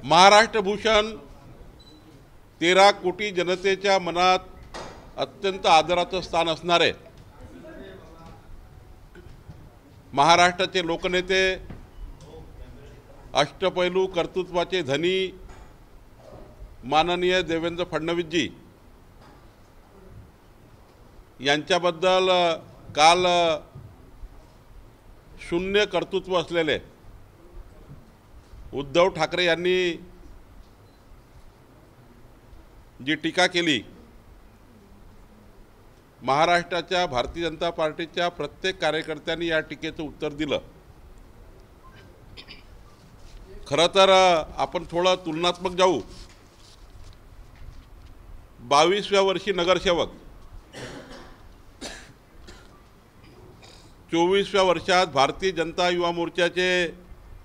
महाराष्ट्र भूषण 13 कोटी जनतेच्या मनात अत्यंत आदराचं स्थान असणारे महाराष्ट्राचे लोकनेते, अष्टपैलू कर्तृत्वाचे धनी माननीय देवेंद्र फडणवीसजी यांच्याबद्दल काल शून्य कर्तृत्व असलेले उद्धव ठाकरे यांनी जी टीका केली, महाराष्ट्राच्या भारतीय जनता पार्टीच्या प्रत्येक कार्यकर्त्यांनी या टीकेचं उत्तर दिलं। खरं तर आपण थोडं तुलनात्मक जाऊ। 22व्या वर्षी नगरसेवक, 24व्या वर्षात भारतीय जनता युवा मोर्चाचे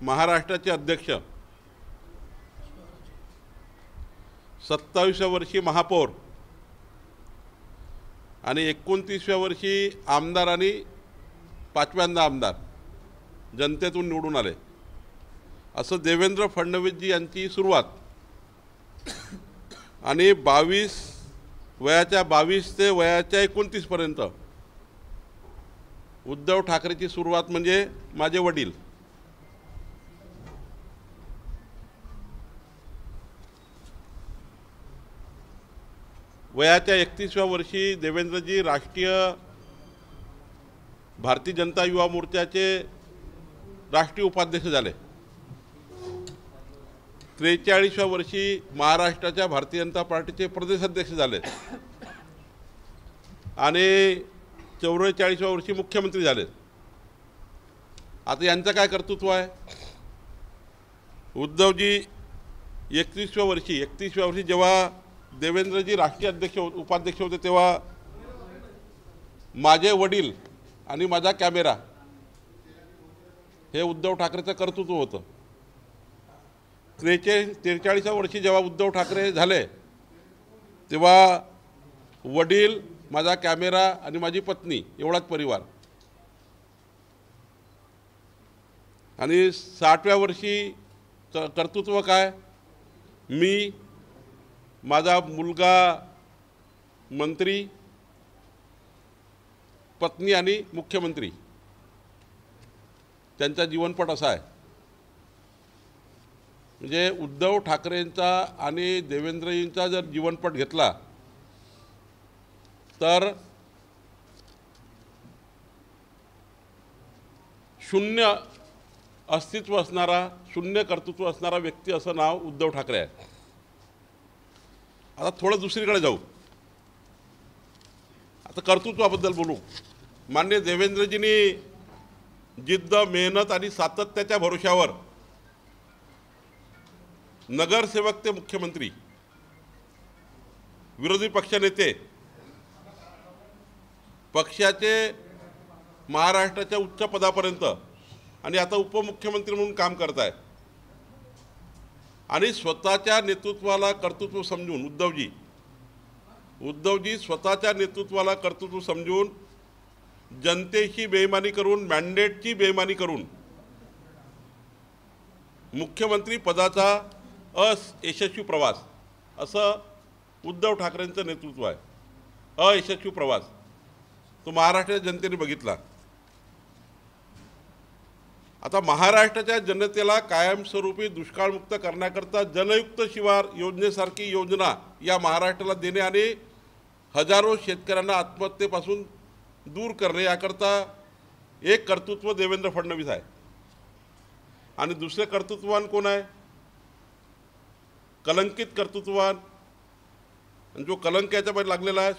महाराष्ट्राचे अध्यक्ष, 27व्या वर्षी महापौर आणि 29व्या वर्षी आमदार आणि 5व्यांदा आमदार जनतेतून निवडून आले। असं देवेंद्र फडणवीसजी यांची सुरुवात आणि 22 ते वयाच्या 29 पर्यंत उद्धव ठाकरेची सुरुवात म्हणजे माझे वडील। वयाच्या 31व्या वर्षी देवेंद्रजी राष्ट्रीय भारतीय जनता युवा मोर्चाचे राष्ट्रीय उपाध्यक्ष झाले। 43व्या वर्षी महाराष्ट्राच्या भारतीय जनता पार्टीचे प्रदेशाध्यक्ष झाले आणि 44व्या वर्षी मुख्यमंत्री झाले। आता यांचं काय कर्तृत्व आहे? उद्धवजी 31व्या वर्षी जेव्हा देवेंद्रजी राष्ट्रीय अध्यक्ष उपाध्यक्ष होते तेव्हा माझे वडील आणि माझा कॅमेरा हे उद्धव ठाकरेचं कर्तृत्व होतं। 43व्या वर्षी जेव्हा उद्धव ठाकरे झाले तेव्हा वडील, माझा कॅमेरा आणि माझी पत्नी एवढाच परिवार। आणि 60व्या वर्षी कर्तृत्व काय? मी, माझा मुलगा मंत्री, पत्नी आणि मुख्यमंत्री, त्यांचा जीवनपट असा आहे। म्हणजे उद्धव ठाकरेंचा आणि देवेंद्रजींचा जर जीवनपट घेतला तर शून्य अस्तित्व असणारा, शून्य कर्तृत्व असणारा व्यक्ती असं नाव उद्धव ठाकरे आहे। आता थोडं दुसरीकडे जाऊ, आता कर्तृत्वाबद्दल बोलू। माननीय देवेंद्रजींनी जिद्द, मेहनत आणि सातत्याच्या भरोश्यावर नगरसेवक ते मुख्यमंत्री, विरोधी पक्षनेते, पक्षाचे महाराष्ट्राच्या उच्च पदापर्यंत आणि आता उपमुख्यमंत्री म्हणून काम करत आहेत। आणि स्वतःच्या नेतृत्वाला कर्तृत्व समजून उद्धवजी स्वतःच्या नेतृत्वाला कर्तृत्व समजून जनतेशी बेईमानी करून, मॅन्डेटची बेईमानी करून मुख्यमंत्री पदाचा अयशस्वी प्रवास, असं उद्धव ठाकरेंचं नेतृत्व आहे। अयशस्वी प्रवास तो महाराष्ट्राच्या जनतेने बघितला। आता महाराष्ट्राच्या जनतेला कायमस्वरूपी दुष्काळमुक्त करण्याकरता जलयुक्त शिवार योजनेसारखी योजना या महाराष्ट्राला देणे आणि हजारो शेतकऱ्यांना आत्महत्येपासून दूर करणे याकरता एक कर्तृत्व देवेंद्र फडणवीस आहे। आणि दुसरे कर्तृत्ववान कोण आहे? कलंकित कर्तृत्ववान, जो कलंक याच्यामध्ये लागलेला आहे,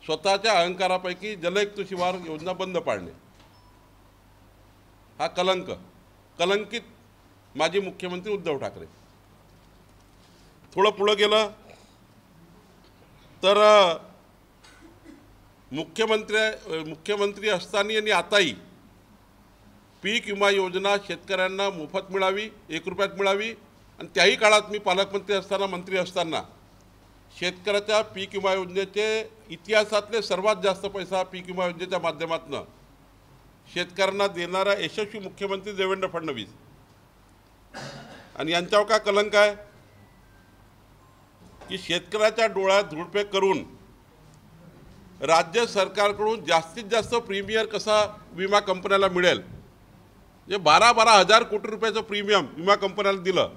स्वतःच्या अहंकारापैकी जलयुक्त शिवार योजना बंद पाडणे, हा कलंकित माजी मुख्यमंत्री उद्धव ठाकरे। थोडं पुढं गेलं तर मुख्यमंत्री असताना आणि आताही पीक विमा योजना शेतकऱ्यांना मोफत मिळावी, 1 रुपयात मिळावी। आणि त्याही काळात मी पालकमंत्री असताना, मंत्री असताना शेतकऱ्याच्या पीक विमा योजनेचे इतिहासातले सर्वात जास्त पैसा पीक विमा योजनेच्या माध्यमातून शेतकऱ्यांना देणारा यशस्वी मुख्यमंत्री देवेंद्र फडणवीस। आणि यांच्यावर का कलंक आहे की शेतकऱ्याच्या डोळ्यात धूळफेक करून राज्य सरकारकडून जास्तीत जास्त प्रीमियम कसा विमा कंपन्याला मिळेल, जे 12-12 हजार कोटी रुपयाचं प्रीमियम विमा कंपन्याला दिलं,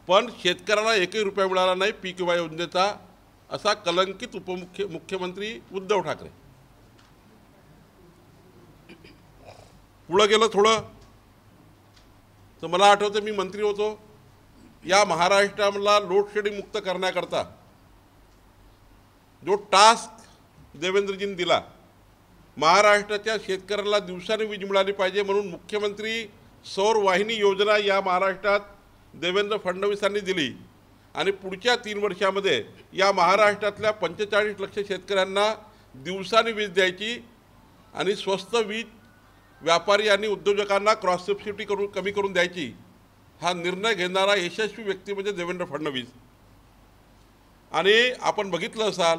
पण शेतकऱ्याला एकही रुपया मिळाला नाही पीक विमा योजनेचा, असा कलंकित मुख्यमंत्री उद्धव ठाकरे. पुढं गेलं थोडं तर मला आठवतं मी मंत्री होतो, या महाराष्ट्राला लोडशेडिंग मुक्त करण्याकरता जो टास्क देवेंद्रजींनी दिला, महाराष्ट्राच्या शेतकऱ्याला दिवसाने वीज मिळाली पाहिजे म्हणून मुख्यमंत्री सौर वाहिनी योजना या महाराष्ट्रात देवेंद्र फडणवीसांनी दिली आणि पुढच्या 3 वर्षामध्ये या महाराष्ट्रातल्या 45 लाख शेतकऱ्यांना दिवसाने वीज द्यायची आणि स्वस्त वीज व्यापारी आणि उद्योजकांना क्रॉस सबसिडी कमी करून द्यायची, हा निर्णय घेणारा यशस्वी व्यक्ती म्हणजे देवेंद्र फडणवीस. आणि आपण बघितलं असाल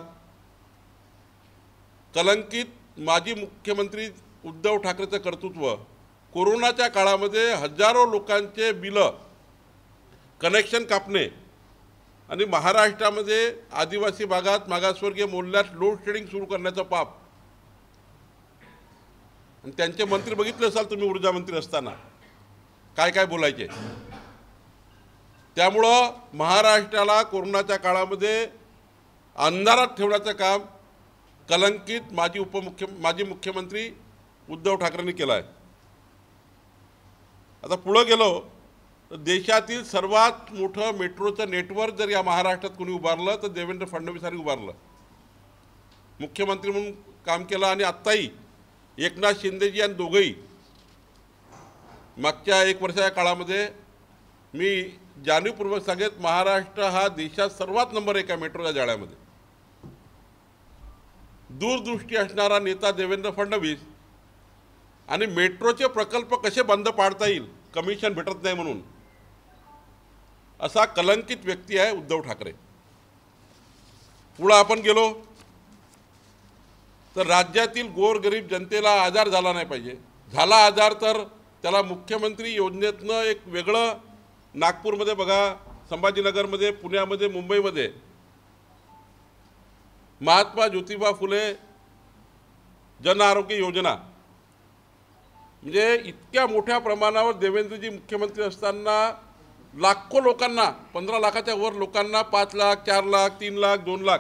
कलंकित माजी मुख्यमंत्री उद्धव ठाकरेचं कर्तृत्व, कोरोनाच्या काळामध्ये हजारो लोकांचे बिलं कनेक्शन कापणे आणि महाराष्ट्रामध्ये आदिवासी भागात मागासवर्गीय मोहल्ल्यात लोड शेडिंग सुरू करण्याचं पाप. आणि त्यांचे मंत्री बघितले असाल तुम्ही ऊर्जा मंत्री असताना काय काय बोलायचे. त्यामुळं महाराष्ट्राला कोरोनाच्या काळामध्ये अंधारात ठेवण्याचं काम कलंकित माजी मुख्यमंत्री उद्धव ठाकरेंनी केलं आहे. आता पुढं गेलो तर देशातील सर्वात मोठं मेट्रोचं नेटवर्क जर या महाराष्ट्रात कोणी उभारलं तर देवेंद्र फडणवीसांनी उभारलं, मुख्यमंत्री म्हणून काम केलं. आणि आत्ताही एकनाथ शिंदेजी यांनी दोघंही मागच्या 1 वर्षाच्या काळामध्ये मी जाणीवपूर्वक सांगेत, महाराष्ट्र हा देशात सर्वात नंबर 1 आहे मेट्रोच्या जाळ्यामध्ये. दूरदृष्टी असणारा नेता देवेंद्र फडणवीस आणि मेट्रोचे प्रकल्प कसे बंद पाडता येईल कमिशन भेटत नाही म्हणून, असा कलंकित व्यक्ती आहे उद्धव ठाकरे. पुढे आपण गेलो तर राज्यातील गोरगरीब जनतेला आजार झाला नाही पाहिजे, झाला आजार तर त्याला मुख्यमंत्री योजनेतनं एक वेगळं, नागपूरमध्ये बघा, संभाजीनगरमध्ये, पुण्यामध्ये, मुंबईमध्ये महात्मा ज्योतिबा फुले जन आरोग्य योजना, म्हणजे इतक्या मोठ्या प्रमाणावर देवेंद्रजी मुख्यमंत्री असताना लाखो लोकांना, 15 लाखाच्या वर लोकांना 5 लाख, 4 लाख, 3 लाख, 2 लाख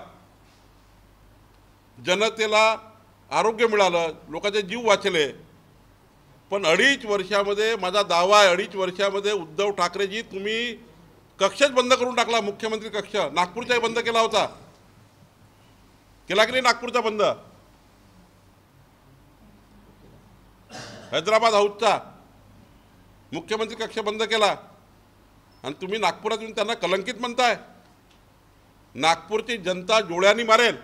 जनतेला आरोग्य मिळालं, लोकांचे जीव वाचले. पण 2.5 वर्षामध्ये, माझा दावा आहे 2.5 वर्षामध्ये उद्धव ठाकरेजी तुम्ही कक्षच बंद करून टाकला, मुख्यमंत्री कक्ष. नागपूरचाही बंद केला होता, केला की नाही नागपूरचा बंद, हैदराबाद हाऊसचा मुख्यमंत्री कक्ष बंद केला आणि तुम्ही नागपुरात येऊन त्यांना कलंकित म्हणताय. नागपूरची जनता डोळ्यांनी मारेल.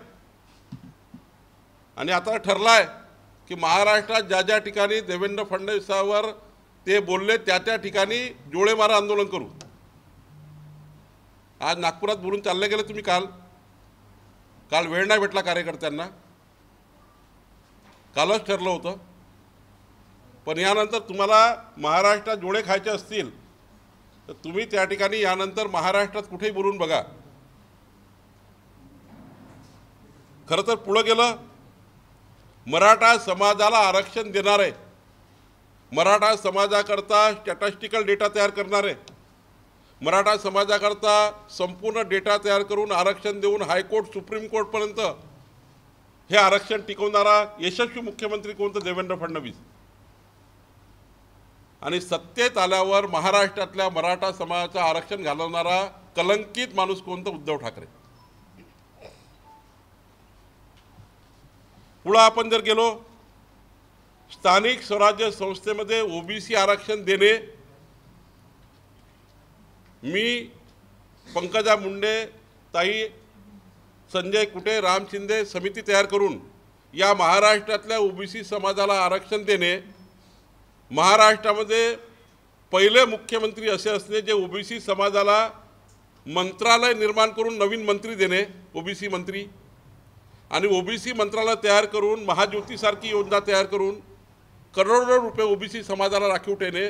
आणि आता ठरलाय की महाराष्ट्रात ज्या ज्या ठिकाणी देवेंद्र फडणवीसांवर ते बोलले त्या त्या ठिकाणी डोळे मारा आंदोलन करू. आज नागपुरात बोलून चालले गेले तुम्ही. काल वेळ नाही भेटला कार्यकर्त्यांना, कालच ठरलं होतं. पण यानंतर तुम्हाला महाराष्ट्रात डोळे खायचे असतील तर तुम्ही त्या ठिकाणी यानंतर महाराष्ट्रात कुठेही बोलून बघा. खरं तर पुढं गेलं, मराठा समाजाला आरक्षण देणारे, मराठा समाजाकरता स्टॅटिस्टिकल डेटा तयार करणारे, मराठा समाजाकरता संपूर्ण डेटा तयार करून आरक्षण देऊन हायकोर्ट सुप्रीम कोर्टपर्यंत हे आरक्षण टिकवणारा यशस्वी मुख्यमंत्री कोणतं? देवेंद्र फडणवीस. आणि सत्तेत आल्यावर महाराष्ट्रातल्या मराठा समाजाचं आरक्षण घालवणारा कलंकित माणूस कोणतं? उद्धव ठाकरे. पुढे आपण जर गेलो, स्थानिक स्वराज्य संस्थेमध्ये ओबीसी आरक्षण देणे, मी पंकजा मुंडे ताई, संजय कुटे, राम शिंदे समिती तयार करून या महाराष्ट्रातल्या ओबीसी समाजाला आरक्षण देणे, महाराष्ट्रामध्ये पहिले मुख्यमंत्री असे असणे जे ओबीसी समाजाला मंत्रालय निर्माण करून नवीन मंत्री देणे, ओबीसी मंत्री, आणि ओबीसी मंत्रालय तयार करून महाज्योतीसारखी योजना तयार करून करोडो रुपये ओबीसी समाजाला राखीव ठेवणे,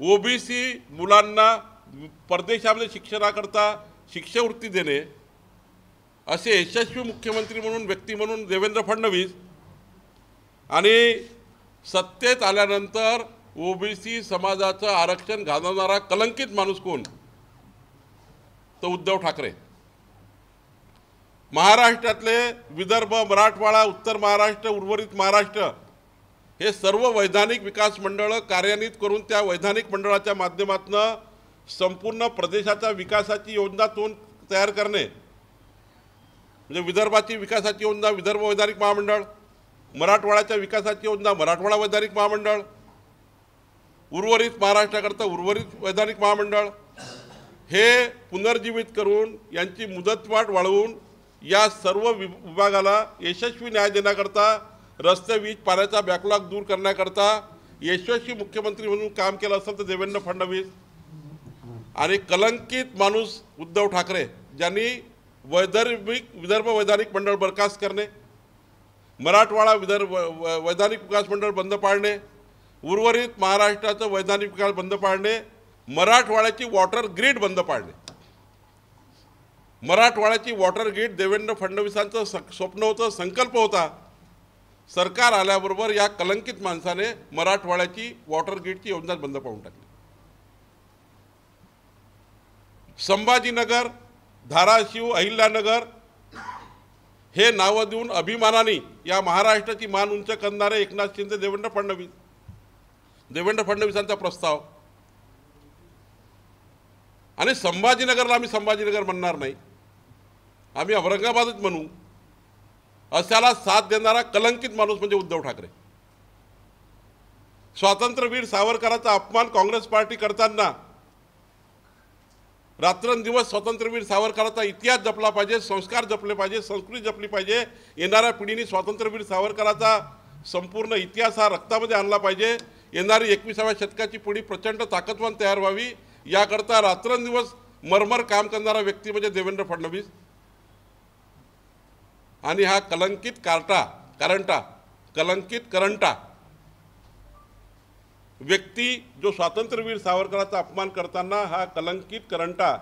ओबीसी मुलांना परदेशामध्ये शिक्षणाकरता शिष्यवृत्ती देणे, असे यशस्वी मुख्यमंत्री म्हणून व्यक्ती म्हणून देवेंद्र फडणवीस, आणि सत्तेत आल्यानंतर ओबीसी समाजाचं आरक्षण घालवणारा कलंकित माणूस कोण? तो उद्धव ठाकरे. महाराष्ट्रातले विदर्भ, मराठवाडा, उत्तर महाराष्ट्र, उर्वरित महाराष्ट्र हे सर्व वैधानिक विकास मंडळ कार्यान्वित करून त्या वैधानिक मंडळाच्या माध्यमातून संपूर्ण प्रदेशाच्या विकासाची योजना तयार करणे, म्हणजे विदर्भाची विकासाची योजना विदर्भ वैधानिक महामंडळ, मराठवाड्याच्या विकासाची योजना मराठवाडा वैधानिक महामंडळ, उर्वरित महाराष्ट्राकरता उर्वरित वैधानिक महामंडळ हे पुनर्जीवित करून यांची मुदतवाढ वाढवून या सर्व विभागाला यशस्वी न्याय देण्याकरता, रस्ते, वीज, पाण्याचा बॅकलॉग दूर करण्याकरता यशस्वी मुख्यमंत्री म्हणून काम केलं असेल तर देवेंद्र फडणवीस, आणि कलंकित माणूस उद्धव ठाकरे, ज्यांनी विदर्भ वैधानिक मंडळ बरखास्त करणे, मराठवाडा विदर्भ वैधानिक विकास मंडळ बंद पाडणे, उर्वरित महाराष्ट्राचं वैधानिक विकास बंद पाडणे, मराठवाड्याची वॉटर ग्रीड बंद पाडणे. मराठवाड्याची वॉटर ग्रीड देवेंद्र फडणवीसांचं स्वप्न होतं, संकल्प होता. सरकार आल्याबरोबर या कलंकित माणसाने मराठवाड्याची वॉटर ग्रीडची योजना बंद पाडून टाकली. संभाजीनगर, धाराशिव, अहिल्यानगर हे नावं देऊन अभिमानाने या महाराष्ट्राची मान उंच करणारे एकनाथ शिंदे, देवेंद्र फडणवीसांचा प्रस्ताव. आणि संभाजीनगरला आम्ही संभाजीनगर म्हणणार नाही, आम्ही औरंगाबादच म्हणू, अशाला साथ देणारा कलंकित माणूस म्हणजे उद्धव ठाकरे. स्वातंत्र्यवीर सावरकरांचा अपमान काँग्रेस पार्टी करताना रात्रंदिवस स्वातंत्र्यवीर सावरकरांचा इतिहास जपला पाहिजे, संस्कार जपले पाहिजे, संस्कृती जपली पाहिजे. येणाऱ्या पिढीने स्वातंत्र्यवीर सावरकरांचा संपूर्ण इतिहास हा रक्तामध्ये आणला पाहिजे. येणारी 21व्या शतकाची पिढी प्रचंड ताकदवान तयार व्हावी, याकरता रात्रंदिवस मरमर काम करणारा व्यक्ती म्हणजे देवेंद्र फडणवीस. आणि हा कलंकित करंटा व्यक्ती जो स्वातंत्र्यवीर सावरकरांचा अपमान करताना हा कलंकित करंटा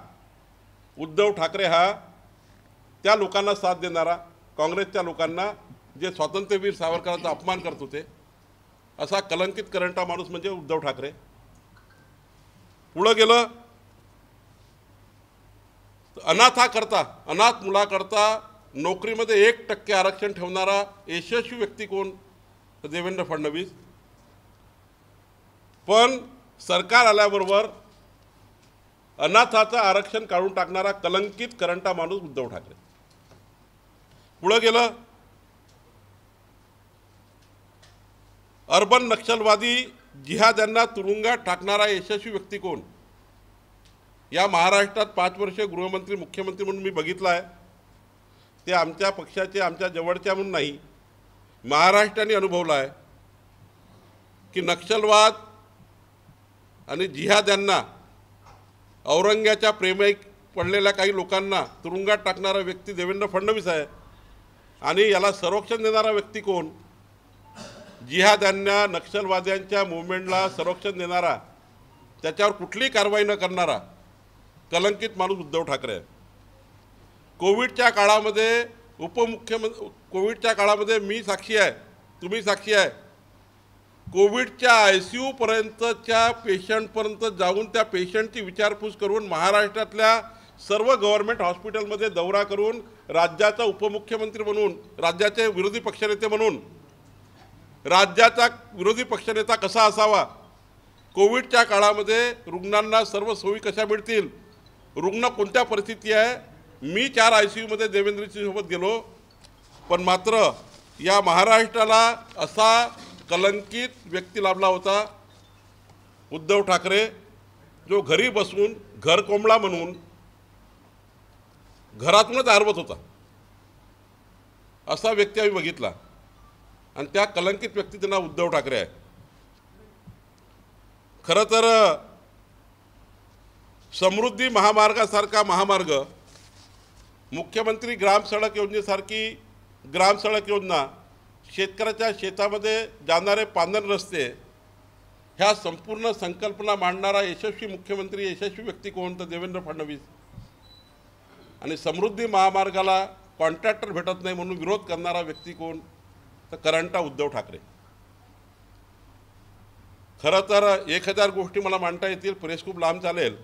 उद्धव ठाकरे हा त्या लोकांना साथ देणारा, काँग्रेसच्या लोकांना जे स्वातंत्र्यवीर सावरकरांचा अपमान करत होते, असा कलंकित करंटा माणूस म्हणजे उद्धव ठाकरे. पुढे गेलं, अनाथ मुलाकरता नोकरीमध्ये 1% आरक्षण ठेवणारा यशस्वी व्यक्ती कोण? तर देवेंद्र फडणवीस. पण सरकार आल्याबरोबर अनाथाचं आरक्षण काढून टाकणारा कलंकित करंटा माणूस उद्धव ठाकरे. पुढे गेलं, अर्बन नक्षलवादी जिहाद्यांना तुरुंगात टाकणारा यशस्वी व्यक्ती कोण? या महाराष्ट्रात 5 वर्षे गृहमंत्री मुख्यमंत्री म्हणून मी बघितलं आहे. ते आमच्या पक्षाचे, आमच्या जवळच्या म्हणून नाही, महाराष्ट्राने अनुभवला आहे की नक्षलवाद आणि जिहाद्यांना, औरंग्याच्या प्रेमात पडलेल्या काही लोकांना तुरुंगात टाकणारा व्यक्ती देवेंद्र फडणवीस आहे. आणि याला संरक्षण देणारा व्यक्ती कोण? जिहाद्यांना, नक्षलवाद्यांच्या मुवमेंटला संरक्षण देणारा, त्याच्यावर कुठलीही कारवाई न करणारा कलंकित माणूस उद्धव ठाकरे आहे. कोविडच्या काळामध्ये मी साक्षी आहे, तुम्ही साक्षी आहे, कोविडच्या ICU पर्यंतच्या पेशंटपर्यंत जाऊन त्या पेशंटची विचारपूस करून महाराष्ट्रातल्या सर्व गव्हर्नमेंट हॉस्पिटलमध्ये दौरा करून राज्याचा उपमुख्यमंत्री म्हणून, राज्याचे विरोधी पक्षनेते म्हणून, राज्याचा विरोधी पक्षनेता कसा असावा, कोविडच्या काळामध्ये रुग्णांना सर्व सोयी कशा मिळतील, रुग्ण कोणत्या परिस्थिती आहे, मी 4 ICUमध्ये देवेंद्रजीसोबत गेलो. पण मात्र या महाराष्ट्राला असा कलंकित व्यक्ती लाभला होता उद्धव ठाकरे, जो घरी बसून घर कोंबडा म्हणून घरातूनच आरवत होता. असा व्यक्ती आम्ही बघितला, आणि त्या कलंकित व्यक्तीचं नाव उद्धव ठाकरे आहे. खरं तर समृद्धी महामार्गासारखा महामार्ग, मुख्यमंत्री ग्राम सडक योजनेसारखी ग्राम सडक योजना, शेतकऱ्याच्या शेतामध्ये जाणारे पांधन रस्ते, ह्या संपूर्ण संकल्पना मांडणारा यशस्वी मुख्यमंत्री, यशस्वी व्यक्ती कोण? तर देवेंद्र फडणवीस. आणि समृद्धी महामार्गाला कॉन्ट्रॅक्टर भेटत नाही म्हणून विरोध करणारा व्यक्ती कोण? तर करंटा उद्धव ठाकरे. खरं तर 1000 गोष्टी मला मांडता येतील, प्रेस खूप लांब चालेल.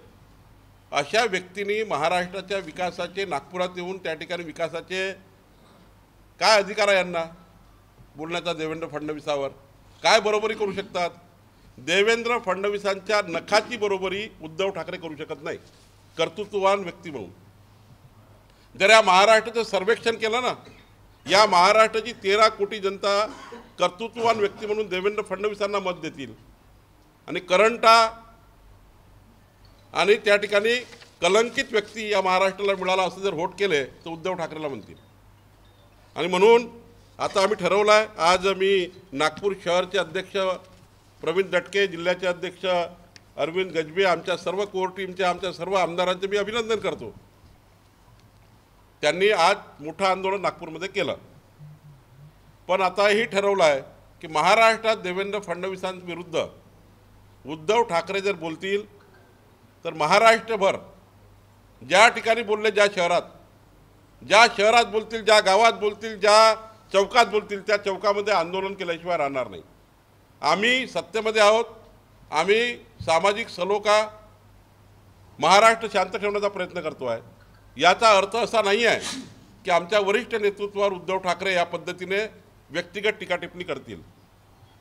अशा व्यक्तींनी महाराष्ट्राच्या विकासाचे, नागपुरात येऊन त्या ठिकाणी विकासाचे काय अधिकार आहे यांना बोलण्याचा देवेंद्र फडणवीसावर? काय बरोबरी करू शकतात? देवेंद्र फडणवीसांच्या नखाची बरोबरी उद्धव ठाकरे करू शकत नाही, कर्तृत्ववान व्यक्ती म्हणून. जर या महाराष्ट्राचं सर्वेक्षण केलं ना, या महाराष्ट्राची 13 कोटी जनता कर्तृत्ववान व्यक्ती म्हणून देवेंद्र फडणवीसांना मत देतील. आणि करंटा आणि त्या ठिकाणी कलंकित व्यक्ती या महाराष्ट्राला मिळाला असं जर व्होट केले तर उद्धव ठाकरेला म्हणतील. आणि म्हणून आता आम्ही ठरवलं आहे, आज मी नागपूर शहरचे अध्यक्ष प्रवीण दटके, जिल्ह्याचे अध्यक्ष अरविंद गजबे, आमच्या सर्व कोर टीमचे, आमच्या सर्व आमदारांचे मी अभिनंदन करतो. त्यांनी आज मोठं आंदोलन नागपूरमध्ये केलं. पण आता हे ठरवलं आहे की महाराष्ट्रात देवेंद्र फडणवीसांविरुद्ध उद्धव ठाकरे जर बोलतील तर महाराष्ट्रभर ज्या ठिकाणी बोलले, ज्या शहरात बोलतील, ज्या गावात बोलतील, ज्या चौकात बोलतील, त्या चौकामध्ये आंदोलन केल्याशिवाय राहणार नाही. आम्ही सत्तेमध्ये आहोत. आम्ही सामाजिक सलोखा, महाराष्ट्र शांत ठेवण्याचा प्रयत्न करतो आहे. याचा अर्थ असा नाही आहे की आमच्या वरिष्ठ नेतृत्वावर उद्धव ठाकरे या पद्धतीने व्यक्तिगत टीका टिप्पणी करतील.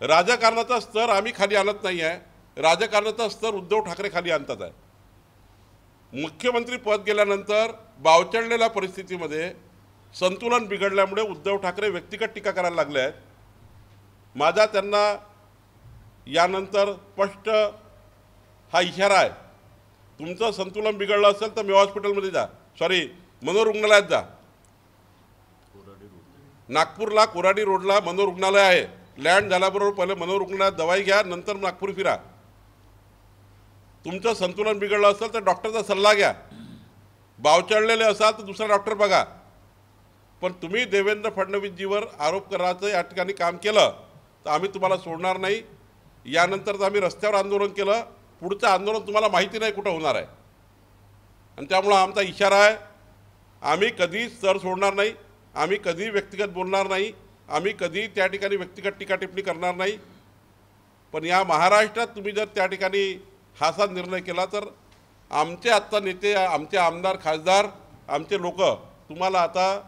राजकारणाचा स्तर आम्ही खाली आणत नाही आहे, राजकारणाचा स्तर उद्धव ठाकरे खाली आणतात आहे. मुख्यमंत्री पद गेल्यानंतर बावचळलेल्या परिस्थितीमध्ये संतुलन बिघडल्यामुळे उद्धव ठाकरे व्यक्तिगत टीका करायला लागले आहेत. माझा त्यांना यानंतर स्पष्ट हा इशारा आहे, तुमचं संतुलन बिघडलं असेल तर मी हॉस्पिटलमध्ये जा, मनोरुग्णालयात जा. नागपूरला कोराडी रोडला मनोरुग्णालय आहे. लँड झाल्याबरोबर पहिले मनोरुग्णालयात दवाई घ्या, नंतर नागपूर फिरा. तुमचं संतुलन बिघडलं असेल तर डॉक्टरचा सल्ला घ्या. बावचळलेले असाल तर दुसरा डॉक्टर बघा. पण तुम्ही देवेंद्र फडणवीसजीवर आरोप करायचं या ठिकाणी काम केलं तर आम्ही तुम्हाला सोडणार नाही. यानंतर तर आम्ही रस्त्यावर आंदोलन केलं, पुढचं आंदोलन तुम्हाला माहिती नाही कुठं होणार आहे. आणि त्यामुळं आमचा इशारा आहे, आम्ही कधी स्तर सोडणार नाही, आम्ही कधी व्यक्तिगत बोलणार नाही, आम्ही कधी त्या ठिकाणी व्यक्तिगत टीका टिप्पणी करणार नाही. पण या महाराष्ट्रात तुम्ही जर त्या ठिकाणी हा असा निर्णय केला तर आमचे आत्ता नेते, आमचे आमदार, खासदार, आमचे लोक तुम्हाला आता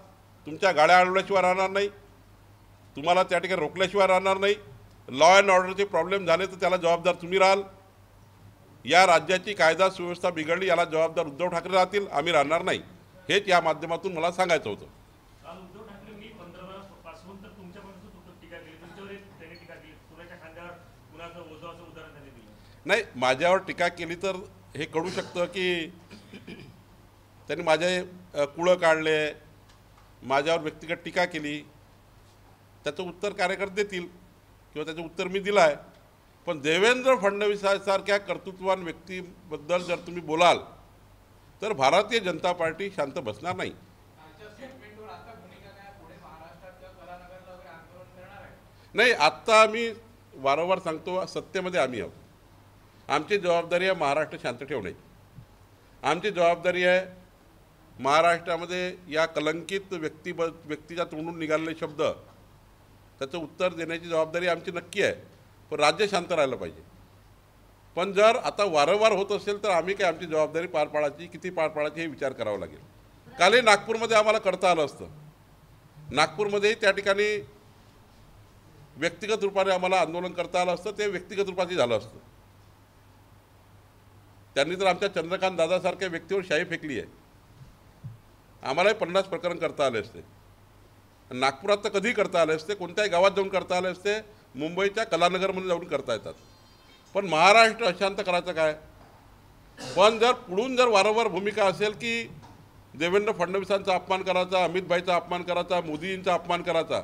तुमच्या गाड्या अडवल्याशिवाय राहणार नाही, तुम्हाला त्या ठिकाणी रोखल्याशिवाय राहणार नाही. लॉ अँड ऑर्डरचे प्रॉब्लेम झाले तर त्याला जबाबदार तुम्ही राहाल. या राज्याची कायदा सुव्यवस्था बिघडली याला जबाबदार उद्धव ठाकरे राहतील, आम्ही राहणार नाही. हेच या माध्यमातून मला सांगायचं होतं. नाही, माझ्यावर टीका केली तर हे कळू शकतं की त्यांनी माझे कुळं काढले, माझ्यावर व्यक्तिगत टीका केली. त्याचं उत्तर कार्यकर्ते देतील किंवा त्याचं उत्तर मी दिलं आहे. पण देवेंद्र फडणवीसांसारख्या कर्तृत्ववान व्यक्तीबद्दल जर तुम्ही बोलाल तर भारतीय जनता पार्टी शांत बसणार नाही. नाही, आत्ता आम्ही वारंवार सांगतो, सत्तेमध्ये आम्ही आहोत. आमची जबाबदारी आहे महाराष्ट्र शांत ठेवणे. आमची जबाबदारी आहे महाराष्ट्रामध्ये या कलंकित व्यक्तीच्या तोंडून निघालेले शब्द त्याचं उत्तर देण्याची जबाबदारी आमची नक्की आहे. पण राज्य शांत राहिलं पाहिजे. पण जर आता वारंवार होत असेल तर आम्ही काय आमची जबाबदारी पार पाडायची, किती पार पाडायची हे विचार करावा लागेल. कालही नागपूरमध्ये आम्हाला करता आलं असतं. नागपूरमध्येही त्या ठिकाणी व्यक्तिगत रूपाने आम्हाला आंदोलन करता आलं असतं, ते व्यक्तिगत रूपाने झालं असतं. त्यांनी तर आमच्या चंद्रकांत दादासारख्या व्यक्तीवर शाई फेकली आहे. आम्हालाही 50 प्रकरण करता आले असते. नागपुरात तर कधीही करता आले असते, कोणत्याही गावात जाऊन करता आले असते, मुंबईच्या कलानगरमध्ये जाऊन करता येतात. पण महाराष्ट्र अशांत करायचं काय? पण जर पुढून जर वारंवार भूमिका असेल की देवेंद्र फडणवीसांचा अपमान करायचा, अमितभाईचा अपमान करायचा, मोदींचा अपमान करायचा,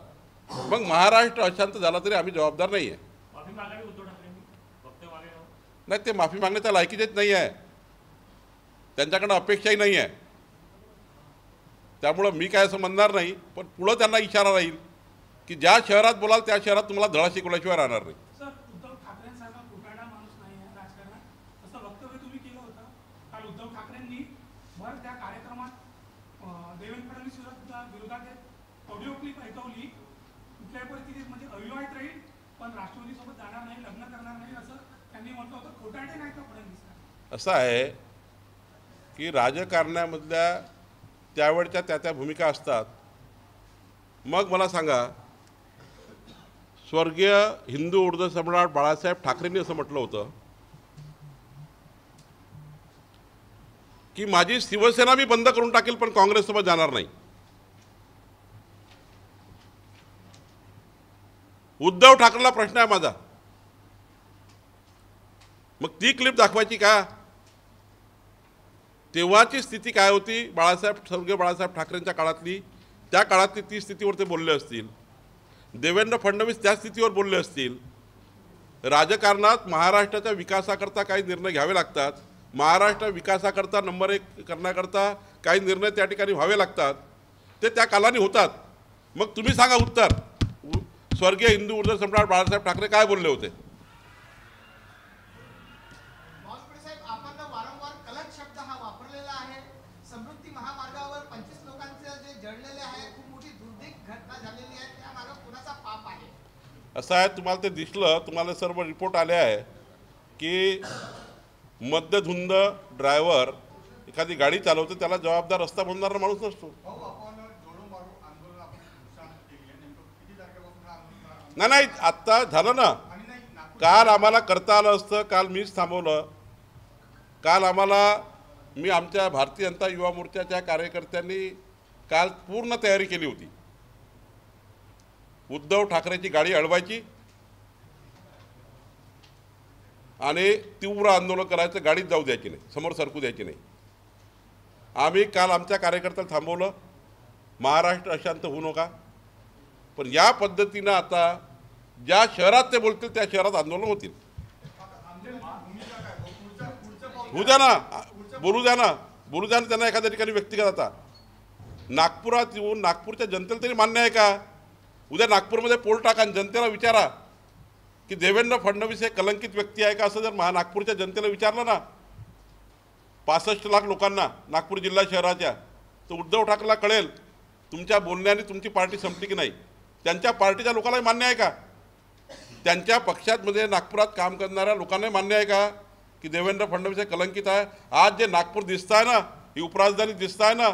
मग महाराष्ट्र अशांत झाला तरी आम्ही जबाबदार नाही आहे. नाही, ते माफी मागण्याच्या लायकीचेच नाही आहे, त्यांच्याकडं अपेक्षाही नाही आहे. त्यामुळं मी काय असं म्हणणार नाही. पण पुढं त्यांना इशारा राहील की ज्या शहरात बोलाल त्या शहरात तुम्हाला धडा शिकवल्याशिवाय राहणार नाही. काल उद्धव ठाकरेंनी भर त्या कार्यक्रमात देवेंद्र फडणवीस विरोधात ऑडिओ क्लिप ऐकवली, कुठल्याही परिस्थितीत म्हणजे अविवाहित राहील पण राष्ट्रवादीसोबत जाणार नाही, लग्न करणार नाही असं त्यांनी म्हटलं होतं. खोटारडे नाही का फडणवीस? असं आहे की राजकारणामधल्या त्यावेळच्या त्या भूमिका असतात. मग मला सांगा, स्वर्गीय हिंदू ऊर्जा सम्राट बाळासाहेब ठाकरेंनी असं म्हटलं होतं की माझी शिवसेना मी बंद करून टाकेल पण काँग्रेससोबत जाणार नाही. उद्धव ठाकरेला प्रश्न आहे माझा, मग ती क्लिप दाखवायची का? तेव्हाची स्थिती काय होती स्वर्गीय बाळासाहेब ठाकरेंच्या काळातली, त्या काळातली ती स्थितीवर ते बोलले असतील. देवेंद्र फडणवीस त्या स्थितीवर बोलले असतील. राजकारणात महाराष्ट्राच्या विकासाकरता काही निर्णय घ्यावे लागतात. महाराष्ट्र विकासाकरता नंबर 1 करण्याकरता काही निर्णय त्या ठिकाणी व्हावे लागतात, ते त्या कालाने होतात. मग तुम्ही सांगा उत्तर, स्वर्गीय हिंदू ऊर्जा सम्राट बाळासाहेब ठाकरे काय बोलले होते? समृद्धी महामार्गावर 25 लोकांचे जे जळलेले आहे, खूप मोठी दुर्दैवी घटना झालेली आहे, त्या मागे कुणाचा पाप आहे? असं आहे, तुम्हाला ते दिसलं, तुम्हाला सर्व रिपोर्ट आले आहे की मद्यधुंद ड्रायव्हर एखादी गाडी चालवतो, त्याला जबाबदार रस्ता बनवणारा माणूस नसतो. नाही, आत्ता झालं ना. काल आम्हाला करता आलं असतं, काल मीच थांबवलं. काल मी आमच्या भारतीय जनता युवा मोर्चाच्या कार्यकर्त्यांनी काल पूर्ण तयारी केली होती. उद्धव ठाकरेची गाडी अडवायची आणि तीव्र आंदोलन करायचं, गाडीत जाऊ द्यायची नाही, समोर सरकू द्यायची नाही. आम्ही काल आमच्या कार्यकर्त्याला थांबवलं, महाराष्ट्र अशांत होऊ नका. पण या पद्धतीनं आता ज्या शहरात ते बोलतील त्या शहरात आंदोलन होतील. होऊ द्या ना, बोलू द्या ना त्यांना एखाद्या ठिकाणी व्यक्तिगत. आता नागपुरात येऊन नागपूरच्या जनतेला तरी मान्य आहे का? उद्या नागपूरमध्ये पोल टाका आणि जनतेला विचारा की देवेंद्र फडणवीस हे कलंकित व्यक्ती आहे का? असं जर नागपूरच्या जनतेला विचारलं ना, 65 लाख लोकांना नागपूर जिल्हा शहराच्या, तर उद्धव ठाकरेला कळेल तुमच्या बोलण्याने तुमची पार्टी संपली की नाही. त्यांच्या पार्टीच्या लोकांनाही मान्य आहे का? त्यांच्या पक्षामध्ये नागपुरात काम करणाऱ्या लोकांनाही मान्य आहे का की देवेंद्र फडणवीस हे कलंकित आहे? आज जे नागपूर दिसत आहे ना, ही उपराजधानी दिसत आहे ना,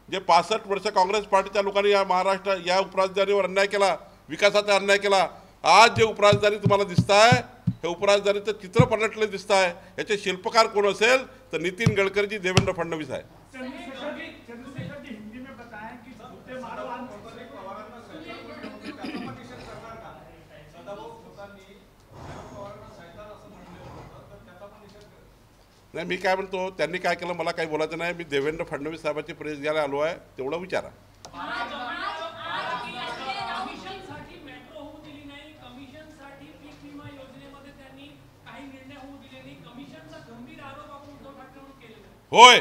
जे 65 वर्ष काँग्रेस पार्टीच्या लोकांनी या उपराजधानीवर अन्याय केला, विकासाचा अन्याय केला, आज जे उपराजधानी तुम्हाला दिसत आहे, हे उपराजधानीचं चित्र पलटले दिसत आहे. याचे शिल्पकार कोण असेल तर नितीन गडकरीजी, देवेंद्र फडणवीस आहे. नाही, मी काय म्हणतो, त्यांनी काय केलं मला काही बोलायचं नाही. मी देवेंद्र फडणवीस साहेबांची प्रेस घ्यायला आलो आहे, तेवढं विचारा. होय,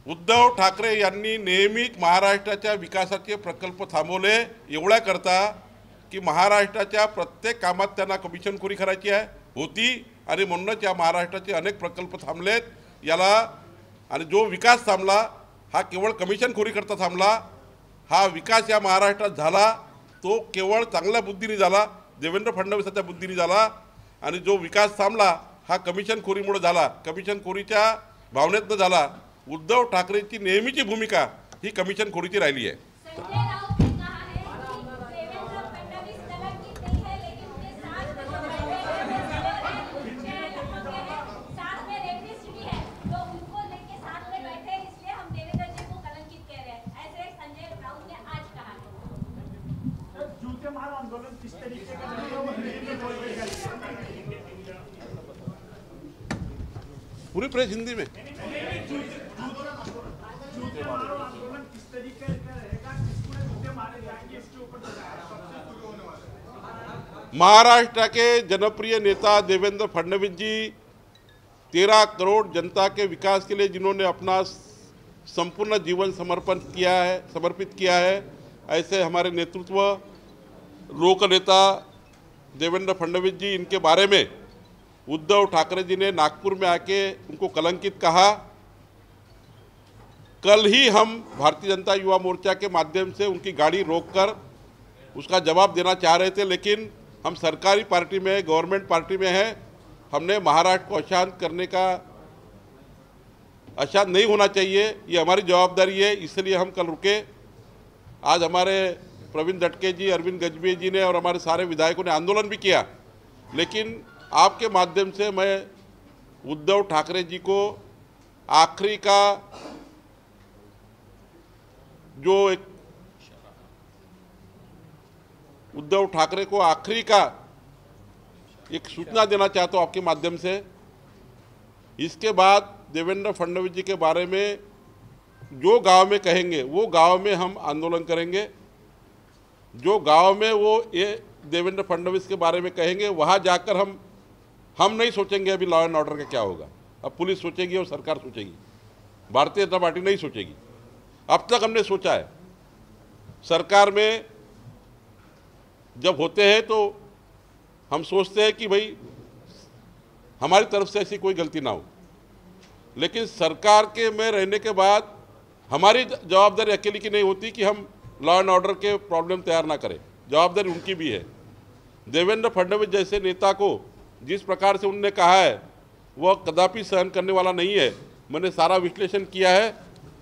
उद्धव ठाकरे यांनी नेहमीच महाराष्ट्राच्या विकासाचे प्रकल्प थांबवले एवढ्याकरता की महाराष्ट्राच्या प्रत्येक कामात त्यांना कमिशनखोरी करायची होती आणि म्हणूनच या महाराष्ट्राचे अनेक प्रकल्प थांबलेत. याला आणि जो विकास थांबला हा केवळ कमिशनखोरी करता थांबला. हा विकास या महाराष्ट्रात झाला तो केवळ चांगल्या बुद्धीने झाला, देवेंद्र फडणवीसाच्या बुद्धीने झाला. आणि जो विकास थांबला हा कमिशनखोरीमुळे झाला, कमिशनखोरीच्या भावनेतनं झाला. उद्धव ठाकरेंची नेहमीची भूमिका ही कमिशनखोरीची राहिली आहे. पूरी प्रेस हिंदी में महाराष्ट्र के जनप्रिय नेता देवेंद्र फडणवीस जी 13 करोड़ जनता के विकास के लिए जिन्होंने अपना संपूर्ण जीवन समर्पित किया है, ऐसे हमारे नेतृत्व लोक नेता देवेंद्र फडणवीस जी, इनके बारे में उद्धव ठाकरे जी ने नागपुर में आके उनको कलंकित कहा कल ही हम भारतीय जनता युवा मोर्चा के माध्यम से उनकी गाड़ी रोककर उसका जवाब देना चाह रहे थे, लेकिन हम सरकारी पार्टी में, गवर्नमेंट पार्टी में हैं। हमने महाराष्ट्र को अशांत करने का, अशांत नहीं होना चाहिए, ये हमारी जवाबदारी है, इसलिए हम कल रुके। आज हमारे प्रवीण दटके जी, अरविंद गजभिये जी ने और हमारे सारे विधायकों ने आंदोलन भी किया, लेकिन आपके माध्यम से मैं उद्धव ठाकरे जी को आखिरी का जो एक उद्धव ठाकरे को आखिरी का एक सूचना देना चाहता हूँ आपके माध्यम से। इसके बाद देवेंद्र फडणवीस जी के बारे में जो गांव में कहेंगे वो गांव में हम आंदोलन करेंगे। जो गांव में वो ये देवेंद्र फडणवीस के बारे में कहेंगे वहाँ जाकर हम नहीं सोचेंगे अभी लॉ एंड ऑर्डर का क्या होगा। अब पुलिस सोचेगी और सरकार सोचेगी, भारतीय जनता पार्टी नहीं सोचेगी। अब तक हमने सोचा है, सरकार में जब होते हैं तो हम सोचते हैं कि भाई हमारी तरफ से ऐसी कोई गलती ना हो, लेकिन सरकार के में रहने के बाद हमारी जवाबदारी अकेली की नहीं होती कि हम लॉ एंड ऑर्डर के प्रॉब्लम तैयार ना करें, जवाबदारी उनकी भी है। देवेंद्र फडणवीस जैसे नेता को जिस प्रकार से उन्होंने कहा है वह कदापि सहन करने वाला नहीं है। मैंने सारा विश्लेषण किया है,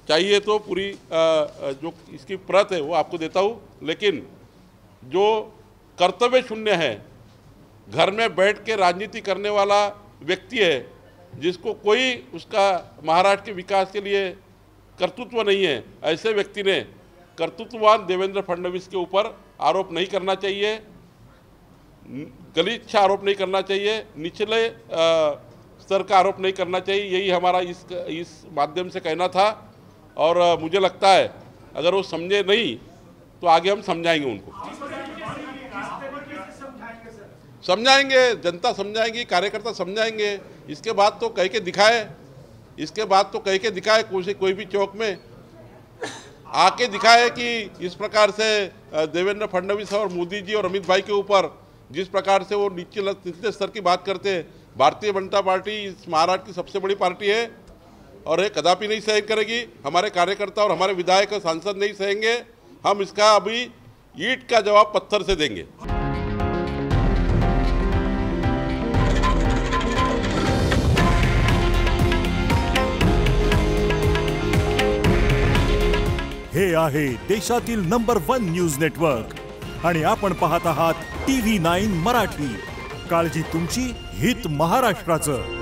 चाहिए तो पूरी जो इसकी प्रत है वो आपको देता हूँ, लेकिन जो कर्तव्य शून्य है, घर में बैठ के राजनीति करने वाला व्यक्ति है, जिसको कोई उसका महाराष्ट्र के विकास के लिए कर्तृत्व नहीं है, ऐसे व्यक्ति ने कर्तृत्ववान देवेंद्र फडणवीस के ऊपर आरोप नहीं करना चाहिए, गलीच्छ आरोप नहीं करना चाहिए, निचले स्तर का आरोप नहीं करना चाहिए। यही हमारा इस माध्यम से कहना था, और मुझे लगता है अगर वो समझे नहीं तो आगे हम समझाएंगे उनको, समझाएंगे, जनता समझाएंगी, कार्यकर्ता समझाएंगे। इसके बाद तो कह के दिखाए, इसके बाद तो कह के दिखाए, कोई भी चौक में आके दिखाए कि इस प्रकार से देवेंद्र फडणवीस और मोदी जी और अमित भाई के ऊपर जिस प्रकार से वो निचले स्तर की बात करते हैं। भारतीय जनता पार्टी इस महाराष्ट्र की सबसे बड़ी पार्टी है और ये कदापि नहीं सहन करेगी। हमारे कार्यकर्ता और हमारे विधायक और सांसद नहीं सहेंगे। हम इसका अभी ईंट का जवाब पत्थर से देंगे। हे आहे देशातील नंबर 1 न्यूज नेटवर्क आणि आपण पाहत आहात TV9 मराठी। काळजी तुमची, हित महाराष्ट्राचं।